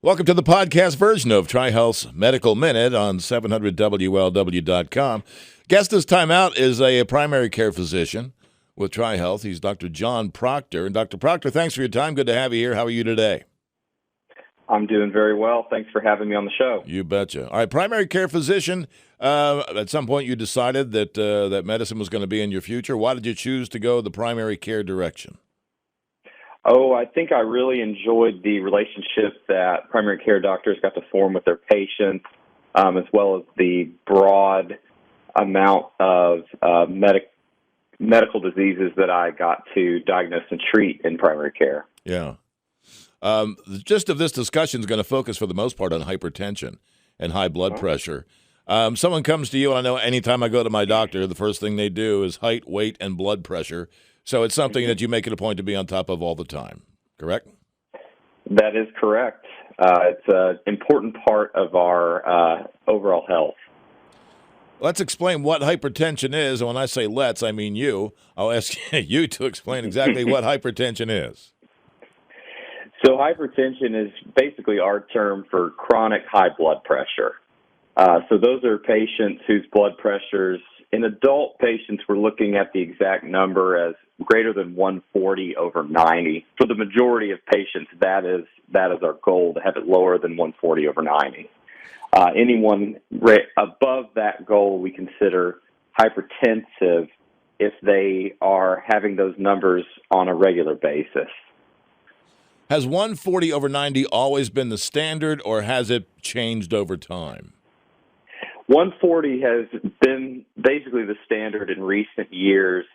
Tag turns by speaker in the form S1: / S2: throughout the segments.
S1: Welcome to the podcast version of TriHealth's Medical Minute on 700WLW.com. Guest this time out is a primary care physician with TriHealth. He's Dr. John Proctor. And Dr. Proctor, thanks for your time. Good to have you here. How are you today?
S2: I'm doing very well. Thanks for having me on the show.
S1: You betcha. All right, primary care physician. At some point you decided that that medicine was going to be in your future. Why did you choose to go the primary care direction?
S2: Oh, I think I really enjoyed the relationship that primary care doctors got to form with their patients, as well as the broad amount of medical diseases that I got to diagnose and treat in primary care.
S1: Yeah. The gist of this discussion is going to focus for the most part on hypertension and high blood pressure. Someone comes to you, and I know anytime I go to my doctor, the first thing they do is height, weight, and blood pressure. So it's something that you make it a point to be on top of all the time, correct?
S2: That is correct. It's an important part of our overall health.
S1: Let's explain what hypertension is. And when I say let's, I mean you. I'll ask you to explain exactly what hypertension is.
S2: So hypertension is basically our term for chronic high blood pressure. So those are patients whose blood pressures, in adult patients, we're looking at the exact number as greater than 140 over 90. For the majority of patients, that is our goal, to have it lower than 140 over 90. Anyone above that goal we consider hypertensive if they are having those numbers on a regular basis.
S1: Has 140 over 90 always been the standard, or has it changed over time?
S2: 140 has been basically the standard in recent years.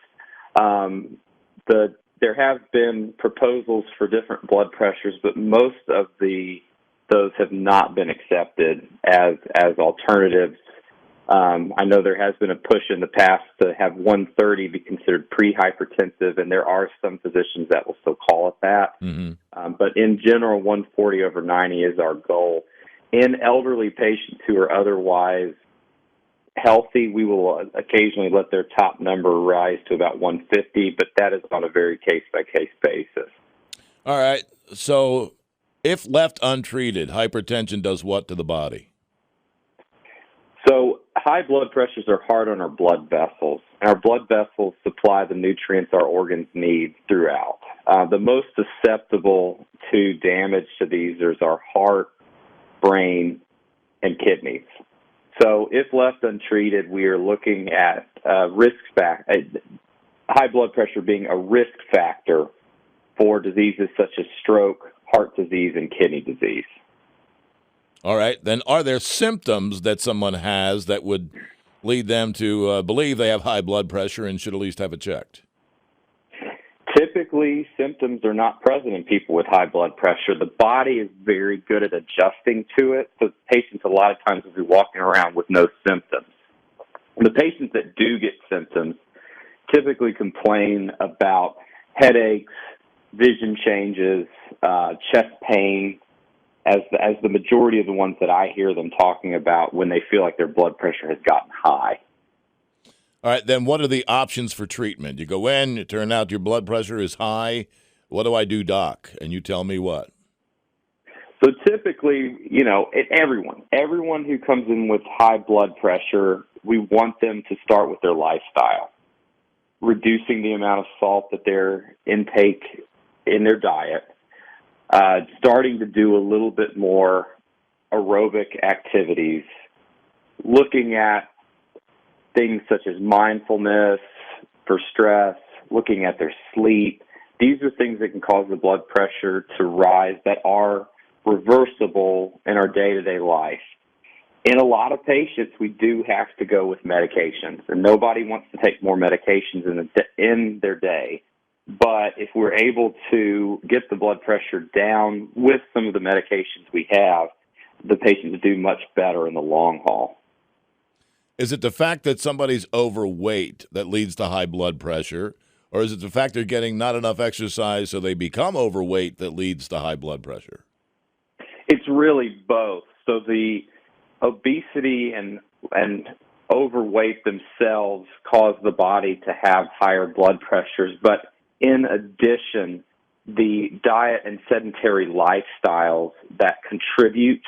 S2: There have been proposals for different blood pressures, but most of those have not been accepted as alternatives. I know there has been a push in the past to have 130 be considered pre-hypertensive, and there are some physicians that will still call it that. Mm-hmm. But in general, 140 over 90 is our goal. In elderly patients who are otherwise healthy, we will occasionally let their top number rise to about 150, but that is on a very case-by-case basis.
S1: All right. So if left untreated, hypertension does what to the body?
S2: So high blood pressures are hard on our blood vessels, and our blood vessels supply the nutrients our organs need throughout. The most susceptible to damage to these is our heart, brain, and kidneys. So if left untreated, we are looking at high blood pressure being a risk factor for diseases such as stroke, heart disease, and kidney disease.
S1: All right. Then are there symptoms that someone has that would lead them to believe they have high blood pressure and should at least have it checked?
S2: Typically, symptoms are not present in people with high blood pressure. The body is very good at adjusting to it, so patients a lot of times will be walking around with no symptoms. The patients that do get symptoms typically complain about headaches, vision changes, chest pain, as the majority of the ones that I hear them talking about when they feel like their blood pressure has gotten high.
S1: All right, then what are the options for treatment? You go in, it turns out your blood pressure is high. What do I do, doc? And you tell me what?
S2: So typically, everyone who comes in with high blood pressure, we want them to start with their lifestyle, reducing the amount of salt that their intake in their diet, starting to do a little bit more aerobic activities, looking at things such as mindfulness for stress, looking at their sleep. These are things that can cause the blood pressure to rise that are reversible in our day-to-day life. In a lot of patients, we do have to go with medications, and nobody wants to take more medications in their day. But if we're able to get the blood pressure down with some of the medications we have, the patients do much better in the long haul.
S1: Is it the fact that somebody's overweight that leads to high blood pressure, or is it the fact they're getting not enough exercise so they become overweight that leads to high blood pressure?
S2: It's really both. So the obesity and overweight themselves cause the body to have higher blood pressures, but in addition, the diet and sedentary lifestyles that contribute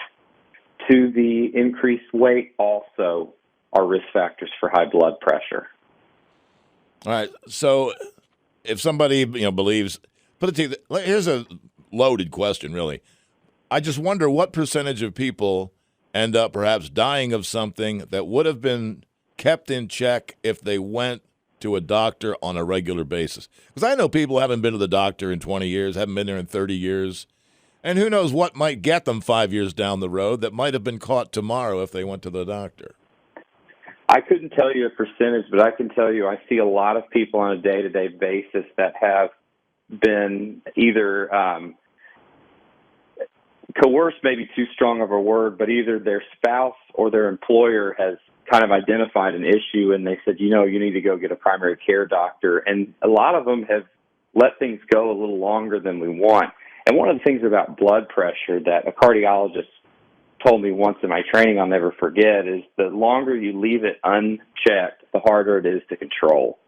S2: to the increased weight also are risk factors for high blood pressure.
S1: All right. So if somebody, believes, put it to you, here's a loaded question, really. I just wonder what percentage of people end up perhaps dying of something that would have been kept in check if they went to a doctor on a regular basis. Because I know people haven't been to the doctor in 20 years, haven't been there in 30 years, and who knows what might get them 5 years down the road that might have been caught tomorrow if they went to the doctor.
S2: I couldn't tell you a percentage, but I can tell you I see a lot of people on a day-to-day basis that have been either coerced, maybe too strong of a word, but either their spouse or their employer has kind of identified an issue and they said, you need to go get a primary care doctor. And a lot of them have let things go a little longer than we want. And one of the things about blood pressure that a cardiologist told me once in my training I'll never forget is the longer you leave it unchecked, the harder it is to control.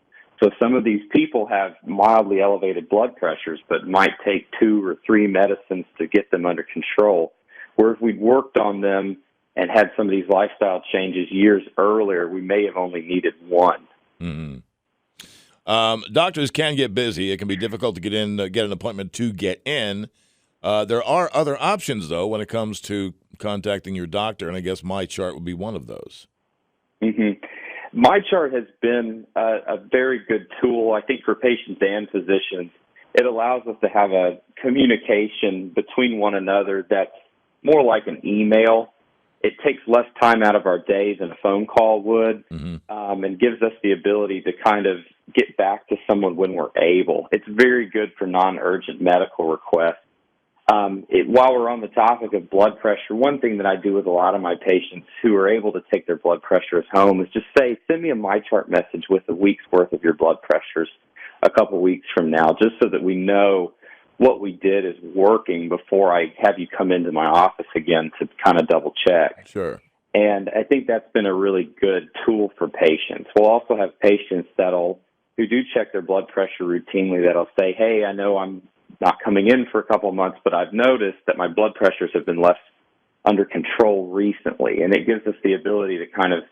S2: So some of these people have mildly elevated blood pressures, but might take 2 or 3 medicines to get them under control. Where if we'd worked on them and had some of these lifestyle changes years earlier, we may have only needed one.
S1: Mm-hmm. Doctors can get busy. It can be difficult to get an appointment to get in. There are other options, though, when it comes to contacting your doctor, and I guess MyChart would be one of those.
S2: Mm-hmm. MyChart has been a very good tool, I think, for patients and physicians. It allows us to have a communication between one another that's more like an email. It takes less time out of our day than a phone call would, and gives us the ability to kind of get back to someone when we're able. It's very good for non-urgent medical requests. While we're on the topic of blood pressure, one thing that I do with a lot of my patients who are able to take their blood pressures home is just say, send me a MyChart message with a week's worth of your blood pressures a couple weeks from now, just so that we know what we did is working before I have you come into my office again to kind of double check.
S1: Sure.
S2: And I think that's been a really good tool for patients. We'll also have patients who do check their blood pressure routinely that'll say, hey, I know I'm not coming in for a couple of months, but I've noticed that my blood pressures have been less under control recently. And it gives us the ability to kind of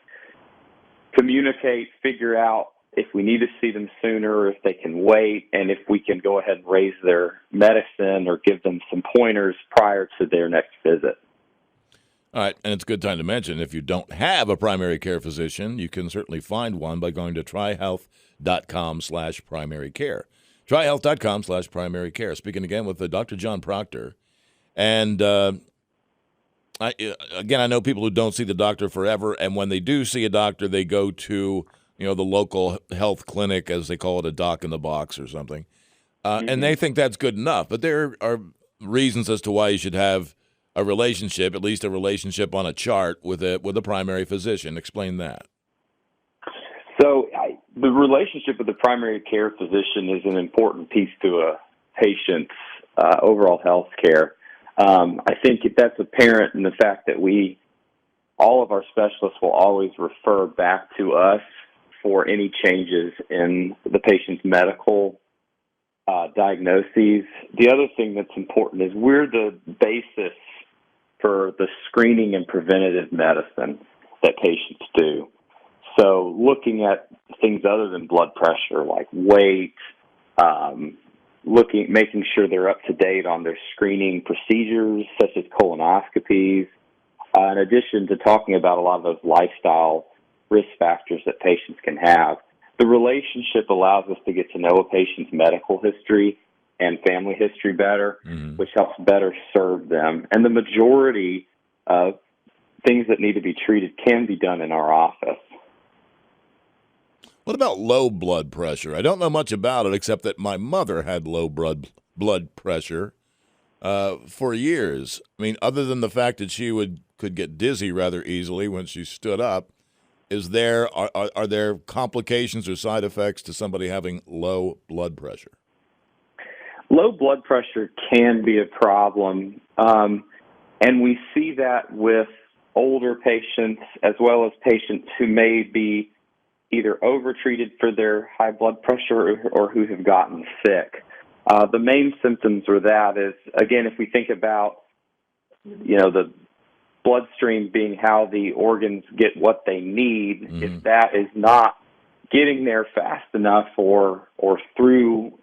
S2: communicate, figure out if we need to see them sooner, or if they can wait, and if we can go ahead and raise their medicine or give them some pointers prior to their next visit.
S1: All right, and it's a good time to mention, if you don't have a primary care physician, you can certainly find one by going to TriHealth.com/primary care. TriHealth.com/primary care. Speaking again with Dr. John Proctor. And I know people who don't see the doctor forever, and when they do see a doctor, they go to the local health clinic, as they call it, a doc in the box or something. And they think that's good enough. But there are reasons as to why you should have a relationship, at least a relationship on a chart with a primary physician. Explain that.
S2: So the relationship with the primary care physician is an important piece to a patient's overall health care. I think that's apparent in the fact that all of our specialists will always refer back to us for any changes in the patient's medical diagnoses. The other thing that's important is we're the basis for the screening and preventative medicine that patients do. So looking at things other than blood pressure, like weight, making sure they're up to date on their screening procedures, such as colonoscopies, in addition to talking about a lot of those lifestyle risk factors that patients can have. The relationship allows us to get to know a patient's medical history and family history better, which helps better serve them. And the majority of things that need to be treated can be done in our office.
S1: What about low blood pressure? I don't know much about it, except that my mother had low blood pressure for years. I mean, other than the fact that she could get dizzy rather easily when she stood up, are there complications or side effects to somebody having low blood pressure?
S2: Low blood pressure can be a problem, and we see that with older patients as well as patients who may be either overtreated for their high blood pressure or who have gotten sick. The main symptoms are that is, again, if we think about, the bloodstream being how the organs get what they need, if that is not getting there fast enough or through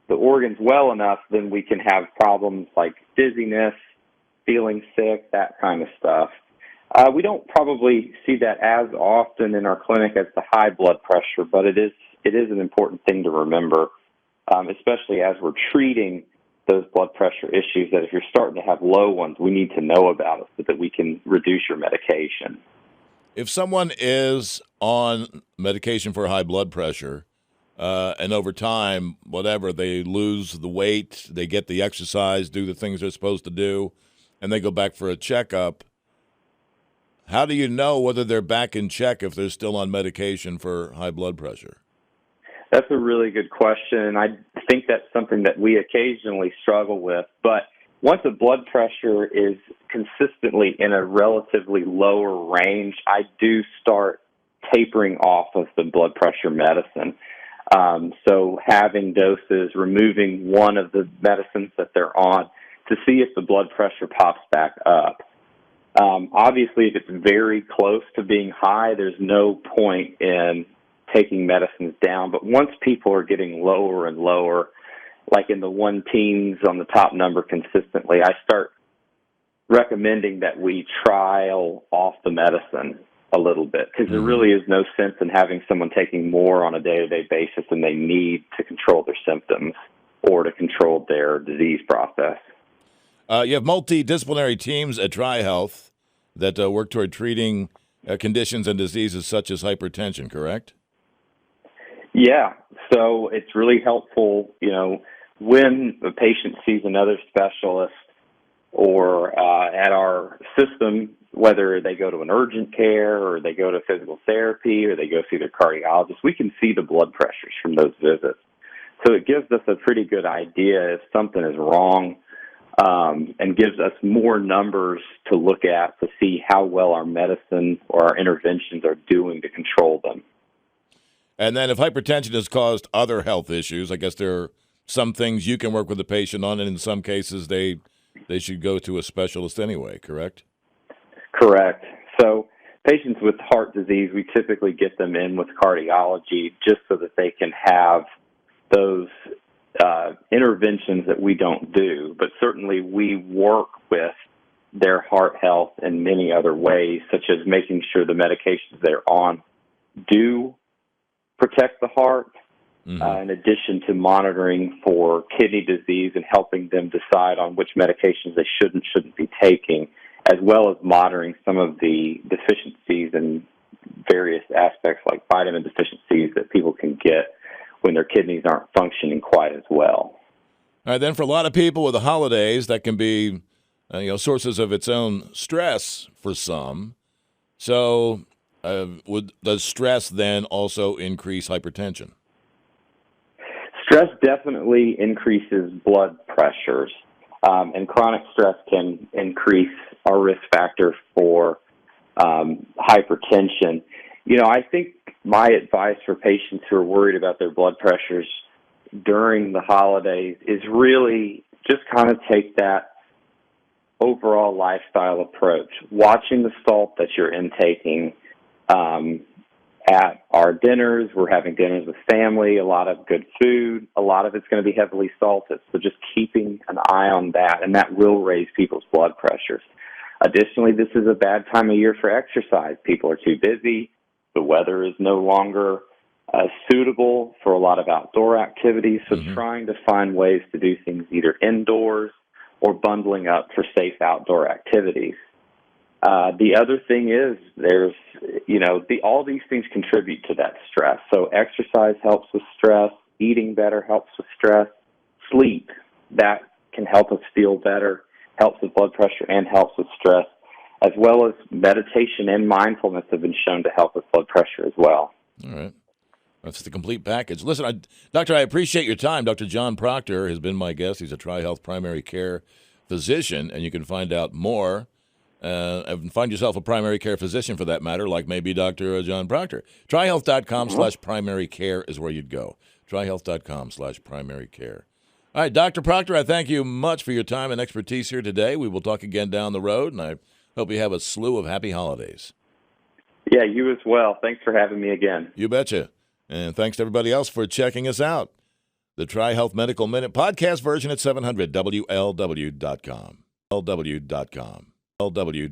S2: the organs well enough, then we can have problems like dizziness, feeling sick, that kind of stuff. We don't probably see that as often in our clinic as the high blood pressure, but it is an important thing to remember, especially as we're treating those blood pressure issues, that if you're starting to have low ones, we need to know about it so that we can reduce your medication.
S1: If someone is on medication for high blood pressure, and over time, whatever, they lose the weight, they get the exercise, do the things they're supposed to do, and they go back for a checkup, how do you know whether they're back in check if they're still on medication for high blood pressure?
S2: That's a really good question, and I think that's something that we occasionally struggle with. But once the blood pressure is consistently in a relatively lower range, I do start tapering off of the blood pressure medicine. So having doses, removing one of the medicines that they're on to see if the blood pressure pops back up. Obviously, if it's very close to being high, there's no point in taking medicines down. But once people are getting lower and lower, like in the 1-teens on the top number consistently, I start recommending that we trial off the medicine a little bit, because there really is no sense in having someone taking more on a day-to-day basis than they need to control their symptoms or to control their disease process.
S1: You have multidisciplinary teams at TriHealth that work toward treating conditions and diseases such as hypertension, correct?
S2: Yeah, so it's really helpful, when a patient sees another specialist or at our system, whether they go to an urgent care or they go to physical therapy or they go see their cardiologist, we can see the blood pressures from those visits. So it gives us a pretty good idea if something is wrong, and gives us more numbers to look at to see how well our medicine or our interventions are doing to control them.
S1: And then if hypertension has caused other health issues, I guess there are some things you can work with the patient on, and in some cases they should go to a specialist anyway, correct?
S2: Correct. So patients with heart disease, we typically get them in with cardiology just so that they can have those interventions that we don't do. But certainly we work with their heart health in many other ways, such as making sure the medications they're on do protect the heart, in addition to monitoring for kidney disease and helping them decide on which medications they shouldn't be taking, as well as monitoring some of the deficiencies in various aspects like vitamin deficiencies that people can get when their kidneys aren't functioning quite as well.
S1: All right, then for a lot of people with the holidays, that can be sources of its own stress for some. So does stress then also increase hypertension?
S2: Stress definitely increases blood pressures, and chronic stress can increase our risk factor for hypertension. I think my advice for patients who are worried about their blood pressures during the holidays is really just kind of take that overall lifestyle approach, watching the salt that you're intaking. At our dinners, we're having dinners with family, a lot of good food. A lot of it's going to be heavily salted. So just keeping an eye on that, and that will raise people's blood pressures. Additionally, this is a bad time of year for exercise. People are too busy. The weather is no longer suitable for a lot of outdoor activities. So trying to find ways to do things either indoors or bundling up for safe outdoor activities. The other thing is there's, all these things contribute to that stress. So exercise helps with stress. Eating better helps with stress. Sleep, that can help us feel better, helps with blood pressure and helps with stress, as well as meditation and mindfulness have been shown to help with blood pressure as well.
S1: All right. That's the complete package. Listen, Doctor, I appreciate your time. Dr. John Proctor has been my guest. He's a TriHealth primary care physician, and you can find out more and find yourself a primary care physician for that matter, like maybe Dr. John Proctor. TriHealth.com/primary care is where you'd go. TriHealth.com/primary care. All right, Dr. Proctor, I thank you much for your time and expertise here today. We will talk again down the road, and I hope you have a slew of happy holidays.
S2: Yeah, you as well. Thanks for having me again.
S1: You betcha. And thanks to everybody else for checking us out. The TriHealth Medical Minute podcast version at 700 WLW.com. LW.com. LW.